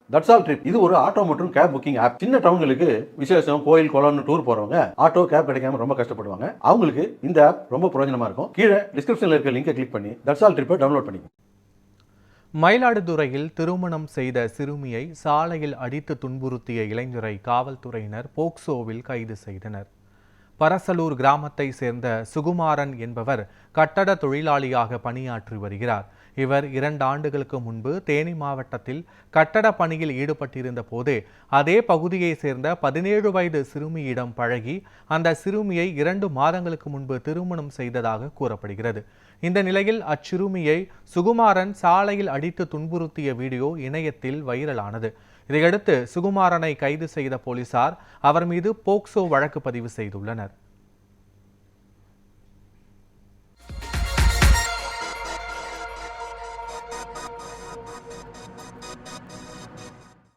That's all trip இது ஒரு auto மற்றும் கேப் புக்கிங் ஆப். சின்ன டவுன்களுக்கு விசேஷம், கோயில், குளம்னு டூர் போறவங்க ஆட்டோ கேப் கிடைக்காம ரொம்ப கஷ்டப்படுவாங்க. அவங்களுக்கு இந்த ஆப் ரொம்ப பிரயோஜனமா இருக்கும். கீழே டிஸ்கிரிப்ஷன்ல இருக்க லிங்கை கிளிக் பண்ணி தட்ஸ் ஆல் ட்ரிப்பை டவுன்லோட் பண்ணிக்கோங்க. மயிலாடுதுறையில் திருமணம் செய்த சிறுமியை சாலையில் அடித்து துன்புறுத்திய இளைஞரை காவல்துறையினர் போக்சோவில் கைது செய்தனர். பரசலூர் கிராமத்தை சேர்ந்த சுகுமாரன் என்பவர் கட்டட தொழிலாளியாக பணியாற்றி வருகிறார். இவர் 2 ஆண்டுகளுக்கு முன்பு தேனி மாவட்டத்தில் கட்டட பணியில் ஈடுபட்டிருந்த போதே அதே பகுதியை சேர்ந்த 17 வயது சிறுமியிடம் பழகி அந்த சிறுமியை 2 மாதங்களுக்கு முன்பு திருமணம் செய்ததாக கூறப்படுகிறது. இந்த நிலையில் அச்சிறுமியை சுகுமாரன் சாலையில் அடித்து துன்புறுத்திய வீடியோ இணையத்தில் வைரலானது. இதையடுத்து சுகுமாரனை கைது செய்த போலீசார் அவர் மீது போக்சோ வழக்கு பதிவு செய்துள்ளனர்.